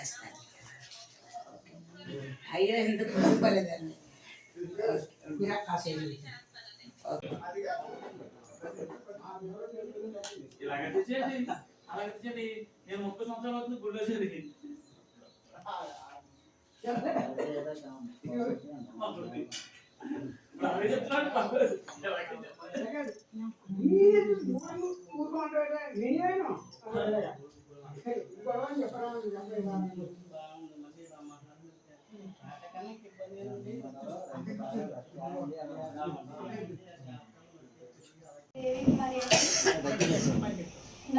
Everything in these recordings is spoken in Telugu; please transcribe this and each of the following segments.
చేస్తాను. అయ్యో ఎందుకు పంపలేదండి. నేను 30 సంవత్సరాలు అవుతుంది గుళ్ళో జరిగి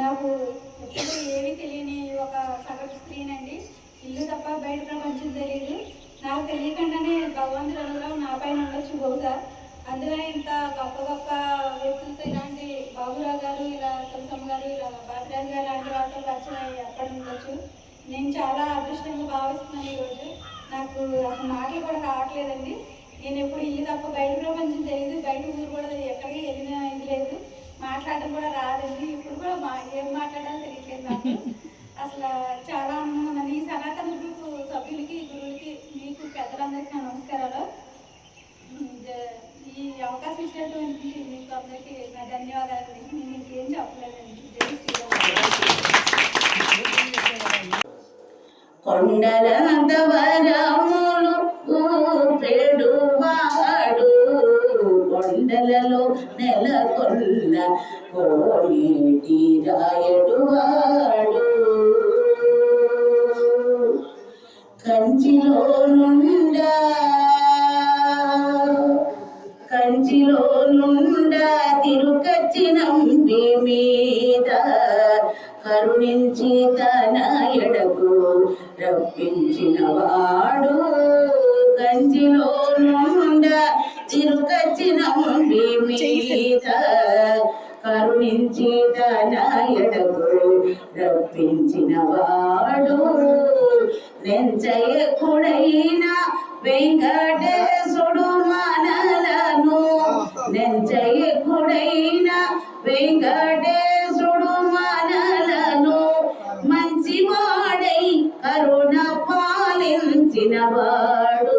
నాకు ఎప్పుడు ఏమీ తెలియని ఒక సగటు స్త్రీనండి. ఇల్లు తప్ప బయట ప్రపంచం తెలియదు. నాకు తెలియకుండానే భగవంతుడు అనుగ్రహం నా పైన ఉండొచ్చు బహుశా. అందుకనే ఇంత గొప్ప గొప్ప వ్యక్తులతో ఇలాంటి బాబురావు గారు, ఇలా తులసమ్మ గారు, ఇలా బాబురాజు గారు లాంటి వాళ్ళతో పరిచయం అక్కడ ఉండొచ్చు. నేను చాలా అదృష్టంగా భావిస్తున్నాను. ఈరోజు నాకు అసలు మాటలు కూడా రావట్లేదండి. నేను ఎప్పుడు ఇల్లు తప్ప బయట ప్రపంచం తెలియదు, బయట ఊరు కూడా ఎక్కడికి వెళ్ళినా ఇది లేదు, మాట్లాడడం కూడా రాదండి. ఇప్పుడు కూడా ఏం మాట్లాడాలో తెలియట్లేదు నాకు. అసలు చాలా ఆనందంగా ఉందండి. ఈ సనాతన గ్రూప్ సభ్యులకి, గురువులకి, మీకు పెద్దలందరికీ నా నమస్కారాలు. ఈ అవకాశం ఇచ్చినటువంటి మీకు అందరికీ నా ధన్యవాదాలు. నేను ఇంకేం చెప్పలేదండి. కొండలంతవరములు ఊపెడువాడు, కొండలలో నెలకొన్న కోనేటి రాయడువాడు, కంచిలో నుండా తిరుకచ్చినంబి మీద కరుణించి తన ఎడకు రప్పించిన వాడు, కంచిలో నుండా తిరుకచ్చినంబి మీద కరుణించి తన ఎడకు రప్పించిన వాడు, నెంచయకుడైన వెంకటేశుడు మనలను, నెంచయకుడైన వెంకటేశుడు మనలను మంచి వాడై కరుణ పాలించిన వాడు,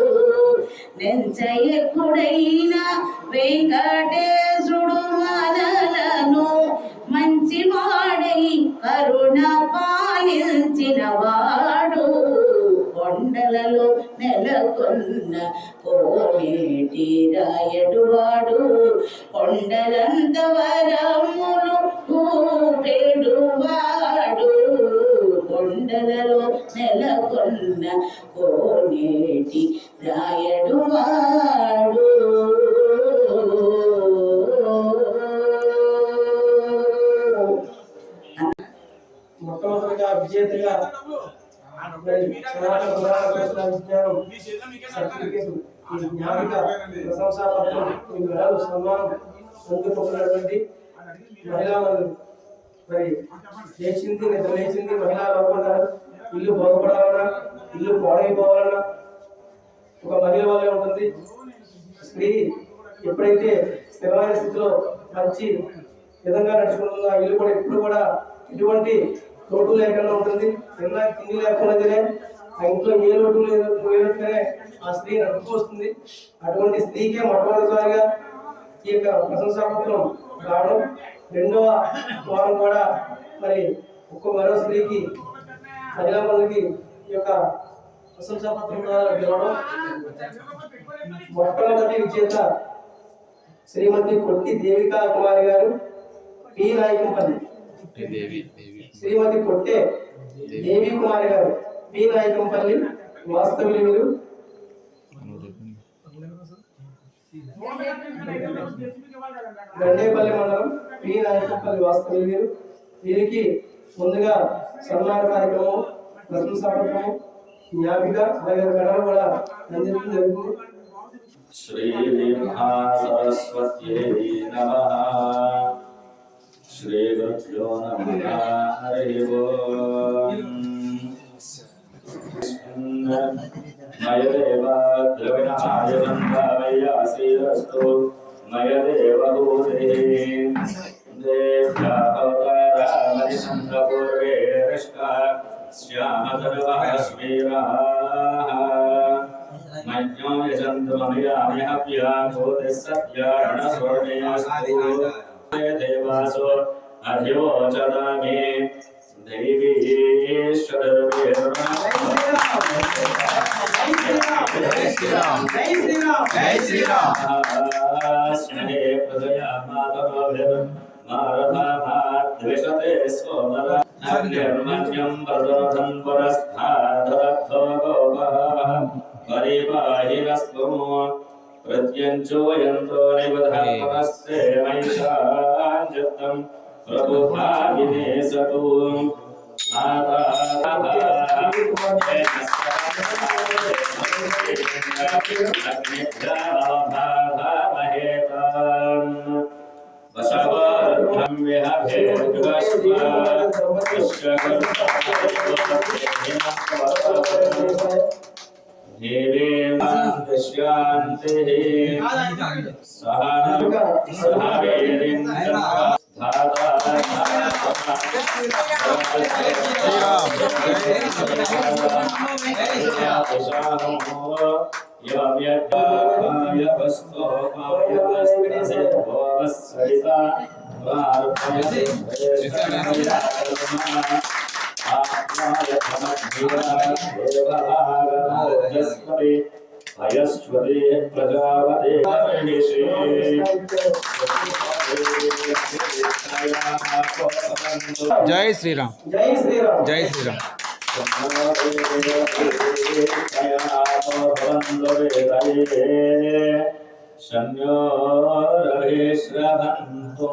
నెంచయకుడైన వెంకటేశుడు మనలను మంచి వాడై కరుణ పాలించిన వాడు, కొండలలో నెలకొన్న కోనేటి రాయడువాడు, కొండలంత వరములు ఊపెడువాడు, కొండలలో నెలకొన్న కోనేటి రాయడువాడు. మొట్టమొదటిగా విజేతగా అందుకున్నటువంటి మహిళా మరి లేచింది, నిద్ర లేచింది, మహిళా అనుకుంటారు. ఇల్లు బాగుపడాలన్నా, ఇల్లు పాడైపోవాలన్నా ఒక మహిళ వల్లే ఉంటుంది. స్త్రీ ఎప్పుడైతే స్థిరమైన స్థితిలో మంచి విధంగా నడుచుకుంటుందో ఆ ఇల్లు కూడా ఎప్పుడు కూడా ఎటువంటి లోటు లేకుండా ఉంటుంది. తిండి లేకున్నదిలే ఆ ఇంట్లో ఏ లోటు లేనట్టుగానే ఆ స్త్రీ నడుపుకొస్తుంది. అటువంటి స్త్రీకే మొట్టమొదటిసారిగా ఈ యొక్క ప్రశంసాపత్రం రావడం, రెండవ వారం కూడా మరి మరో స్త్రీకి, మహిళా మందికి ఈ యొక్క ప్రశంసాపత్రం గెలవడం. మొట్టమొదటి విజేత శ్రీమతి కొట్టి దేవికా కుమారి గారు, పి నాయకంపల్లి. శ్రీమతి కొట్టే దేవి కుమారి గారు, పి నాయకంపల్లి, వాస్తవ్యులు వీరు. గండేపల్లి మండలం, పి నాయకంపల్లి, వాస్తవ్యులు వీరు. వీరికి ముందుగా సన్మాన కార్యక్రమం, ప్రశంసాపత్రము, జ్ఞాపిక అలాగే మెడలు కూడా అందించడం జరుగుతుంది. శ్రీ మహాసరస్వత్యై నమః. శ్రీ గురుభ్యో నమః. హరి ఓం. మయదేవ ద్రవిణాయనం భావయాసీరస్తు మయదేవ భూతే దేవ్యావతారామది సంతపూర్వేరష్ట श्यामतरवः स्वीराः मज्ञो यजन्तु ममयामिहव्या भूतिः सत्यारणस्वर्णयास्तु देवासो अधिवोचदामि स्महे प्रजया माधवभिर्मारथाद्विषते सोमरा अग्निर्मन्यं प्रदोधन् पुरस्तादरब्धो गोपः परिपाहिरस्तु प्रत्यञ्चोयन्तो निबधानमस्ते महिषाञ्जतं प्रबुधाविनेसतु वशवर्धं अयस्वते प्रजावते जय श्री राम जय श्री राम जय श्री राम शन्यो रहे श्रद्धन्तु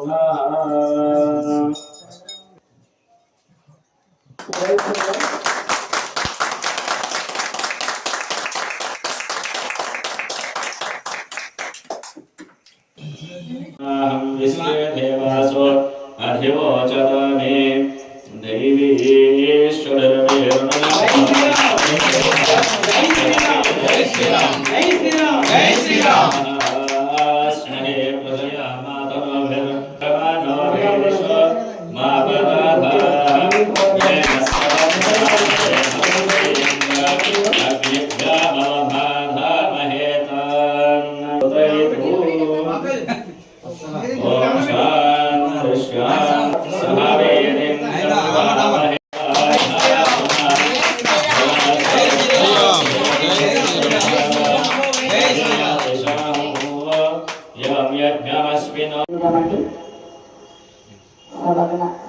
जय श्री राम अहं विश्वे देवासो अधिवोचदामि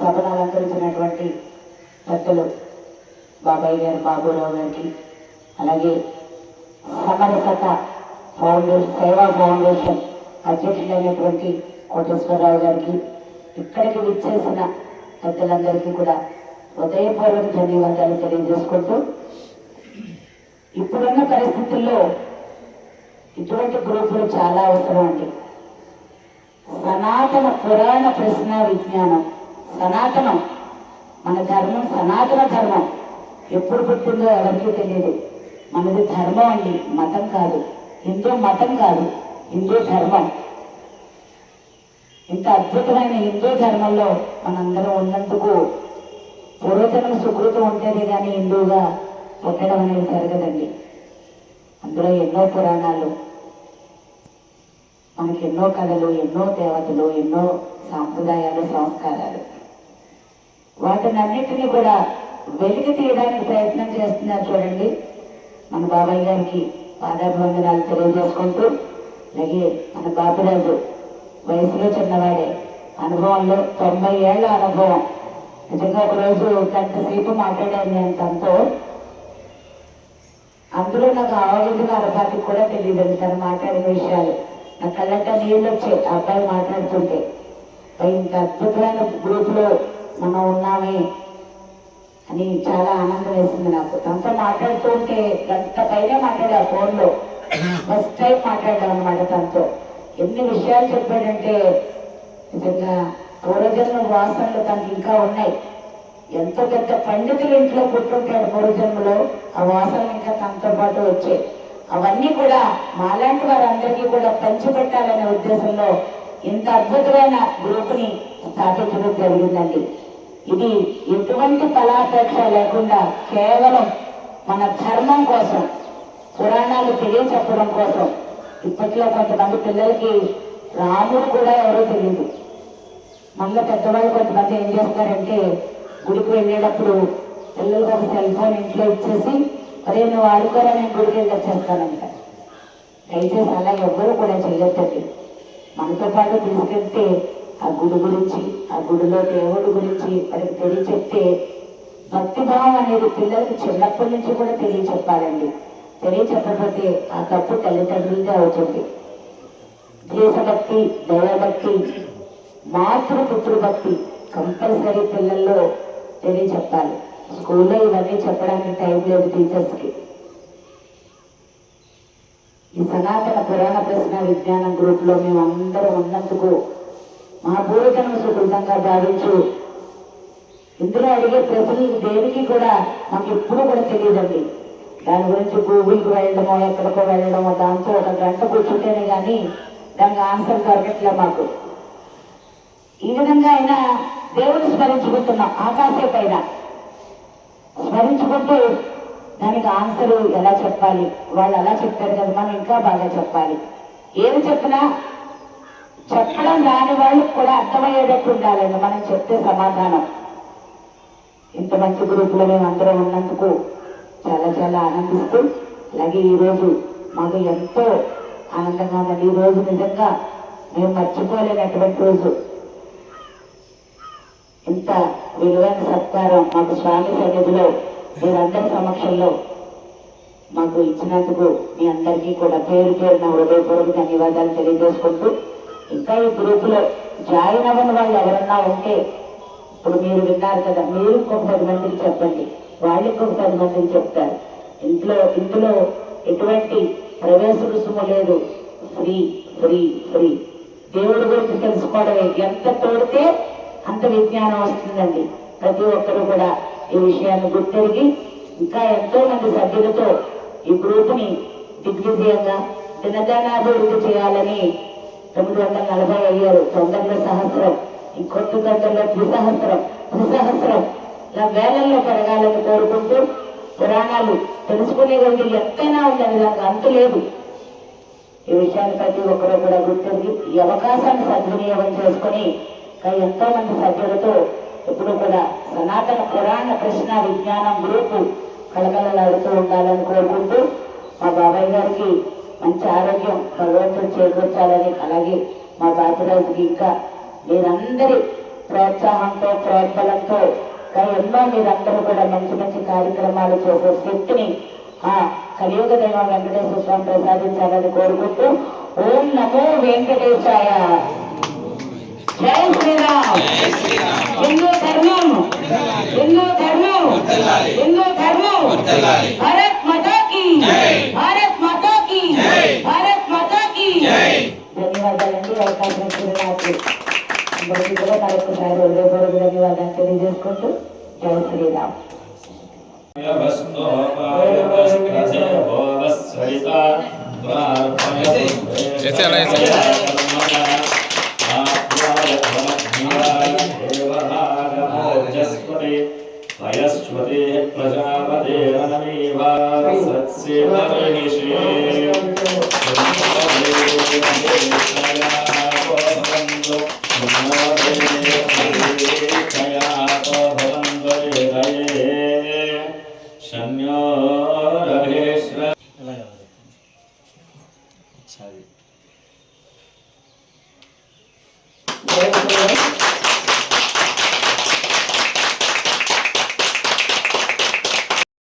సభను అలంకరించినటువంటి పెద్దలు బాబాయ్ గారు, బాబురావు గారికి, అలాగే సమరసత ఫౌండేషన్, సేవా ఫౌండేషన్ అధ్యక్షులైనటువంటి కోటేశ్వరరావు గారికి, ఇక్కడికి విచ్చేసిన పెద్దలందరికీ కూడా హృదయపూర్వక ధన్యవాదాలు తెలియజేసుకుంటూ, ఇప్పుడున్న పరిస్థితుల్లో ఇటువంటి గ్రూపులు చాలా అవసరం అండి. సనాతన పురాణ ప్రశ్న విజ్ఞానం, సనాతనం మన ధర్మం, సనాతన ధర్మం ఎప్పుడు పుట్టిందో ఎవరికీ తెలియదు. మనది ధర్మం అండి, మతం కాదు. హిందూ మతం కాదు, హిందూ ధర్మం. ఇంత అద్భుతమైన హిందూ ధర్మంలో మనందరం ఉన్నందుకు పూర్వజన్మ సుకృతం ఉంటేనే కానీ హిందూగా పుట్టడం అనేది జరగదండి. అందులో ఎన్నో పురాణాలు, మనకి ఎన్నో కళలు, ఎన్నో దేవతలు, ఎన్నో సాంప్రదాయాలు, సంస్కారాలు, వాటినన్నిటినీ కూడా వెలికి తీయడానికి ప్రయత్నం చేస్తున్నారు. చూడండి, మన బాబాయ్ గారికి పాదాభివందనాలు తెలియజేసుకుంటూ, అలాగే మన బాబురాజు వయసులో చిన్నవాడే, అనుభవంలో 90 ఏళ్ల అనుభవం. నిజంగా ఒకరోజు గంట సేపు మాట్లాడాను నేను తనతో. అందులో నాకు ఆవగించిన అరపాటికి కూడా తెలియదండి తను మాట్లాడిన విషయాలు. నా కళ్ళంట నీళ్ళు వచ్చాయి ఆ అబ్బాయి మాట్లాడుతుంటే. ఇంత అద్భుతమైన గ్రూపులో మనం ఉన్నామే అని చాలా ఆనందం వేసింది నాకు. తనతో మాట్లాడుతూ ఉంటే గంట పైనే మాట్లాడా ఫోన్లో. ఫస్ట్ టైం మాట్లాడాం అనమాట తనతో. ఎన్ని విషయాలు చెప్పాడంటే నిజంగా పూర్వజన్మ వాసనలు తనకి ఇంకా ఉన్నాయి. ఎంతో పెద్ద పండితులు ఇంట్లో పుట్టుంటాడు పూర్వజన్మలో, ఆ వాసనలు ఇంకా తనతో పాటు వచ్చాయి. అవన్నీ కూడా మాలాంటి వారందరికీ కూడా పంచిపెట్టాలనే ఉద్దేశంలో ఇంత అద్భుతమైన గ్రూప్ని స్థాపించడం జరిగిందండి. ఇది ఎటువంటి ఫలాపేక్ష లేకుండా కేవలం మన ధర్మం కోసం, పురాణాలు తెలియచెప్పడం కోసం. ఇప్పట్లో కొంతమంది పిల్లలకి రాముడు కూడా ఎవరో తెలియదు. మళ్ళీ పెద్దవాళ్ళు కొంతమంది ఏం చేస్తారంటే గుడికి వెళ్ళేటప్పుడు పిల్లలకు ఒక సెల్ ఫోన్ ఇంట్లో ఇచ్చేసి అరే నువ్వు ఆడుకోరా నేను గుడికి వెళ్ళి వచ్చేస్తానంట. దయచేసి అలా ఎవ్వరూ కూడా చేయొద్దండి. మనతో పాటు తీసుకెళ్తే ఆ గుడి గురించి, ఆ గుడిలో దేవుడి గురించి వాళ్ళకి తెలియచెప్తే భక్తిభావం అనేది పిల్లలకి చిన్నప్పటి నుంచి కూడా తెలియచెప్పాలండి. తెలియచెప్పకపోతే ఆ తప్పు తల్లిదండ్రులదే అవుతుంది. దేశభక్తి, దైవభక్తి, మాతృపితృభక్తి కంపల్సరీ పిల్లల్లో తెలియచెప్పాలి. స్కూల్లో ఇవన్నీ చెప్పడానికి టైం లేదు టీచర్స్కి. ఈ సనాతన పురాణ ప్రశ్న విజ్ఞానం గ్రూప్లో మేమందరం ఉన్నందుకు మా పూర్వజన్మ సుకృతంగా భావించు. ఇందులో అడిగే ప్రశ్నలు దేనికి కూడా మాకు ఎప్పుడూ కూడా తెలియదండి. దాని గురించి గూగుల్కి వెళ్ళడమో ఎక్కడికో వెళ్ళడమో దాంతో ఒక గంట కూర్చుంటేనే కానీ దానికి ఆన్సర్ దొరకట్లే మాకు. ఈ విధంగా అయినా దేవుని స్మరించుకుంటున్నాం. ఆకాశే పైన స్మరించుకుంటూ దానికి ఆన్సర్ ఎలా చెప్పాలి, వాళ్ళు అలా చెప్పారు కదా మనం ఇంకా బాగా చెప్పాలి. ఏది చెప్పినా చెప్పడం రాని వాళ్ళకి కూడా అర్థమయ్యేటట్టు ఉండాలండి మనం చెప్తే సమాధానం. ఇంత మంచి గ్రూపులో మేము అందరం ఉన్నందుకు చాలా చాలా ఆనందిస్తూ, అలాగే ఈరోజు మాకు ఎంతో ఆనందంగా ఉందండి. ఈరోజు నిజంగా మేము మర్చిపోలేనటువంటి రోజు. ఇంత విలువైన సత్కారం మాకు స్వామి సన్నిధిలో మీరందరి సమక్షంలో మాకు ఇచ్చినందుకు మీ అందరికీ కూడా పేరు పేరున హృదయపూర్వక ధన్యవాదాలు తెలియజేసుకుంటూ, ఇంకా ఈ గ్రూపులో జాయిన్ అవ్వని వాళ్ళు ఎవరన్నా ఉంటే ఇప్పుడు మీరు విన్నారు కదా, మీరు ఇంకొక 10 మందికి చెప్పండి, వాళ్ళు ఇంకొక 10 మందికి చెప్తారు. ఇందులో ఎటువంటి ప్రవేశ రుసుము లేదు. Free free free. దేవుడి గురించి తెలుసుకోవడమే. ఎంత తోడితే అంత విజ్ఞానం వస్తుందండి. ప్రతి ఒక్కరూ కూడా ఈ విషయాన్ని గుర్తెరిగి ఇంకా ఎంతో మంది సభ్యులతో ఈ గ్రూపుని దిగ్విజయంగా దినదానాభివృద్ధి చేయాలని 940 అయ్యారు. 900 సహస్రం, ఇంకొక 900 త్రిసహస్రం ఇలా వేలల్లో పెరగాలని కోరుకుంటూ, పురాణాలు తెలుసుకునేవాళ్ళు ఎంతైనా ఉందని దానికి అంతు లేదు. ఈ విషయాన్ని ప్రతి ఒక్కరూ కూడా గుర్తించి ఈ అవకాశాన్ని సద్వినియోగం చేసుకొని ఎంతో మంది సభ్యులతో ఎప్పుడు కూడా సనాతన పురాణ ప్రశ్న విజ్ఞానం గ్రూపు కళకళలాడుతూ ఉండాలని కోరుకుంటూ, మా బాబాయ్ గారికి మంచి ఆరోగ్యం భగవంతుడు చేకూర్చాలని, అలాగే మా బాపిరాజుకి ఇంకా మీరందరి ప్రోత్సాహంతో ప్రోత్బలంతో ఎన్నో మీరందరూ కూడా మంచి మంచి కార్యక్రమాలు చేసే శక్తిని ఆ కలియుగ దైవం వెంకటేశ్వర స్వామి ప్రసాదించాలని కోరుకుంటూ, ఓం నమో వెంకటేశాయ. జై శ్రీరామ్. హిందూ ధర్మం, హిందూ ధర్మం, హిందూ ధర్మం. భారత్ మాతా కీ, భారత్ మాతా కీ, భారత్ మాతా కీ. ధన్యవాదాలండి. అవకాశం ఇచ్చిన నాకు అందరికీ కూడా మరొకసారి హృదయపూర్వక ధన్యవాదాలు తెలియజేసుకుంటూ జై శ్రీరామ్. వయస్వతే ప్రజాపతే అనమేవా సత్సేవరిషే శన్యో రహేశ్వర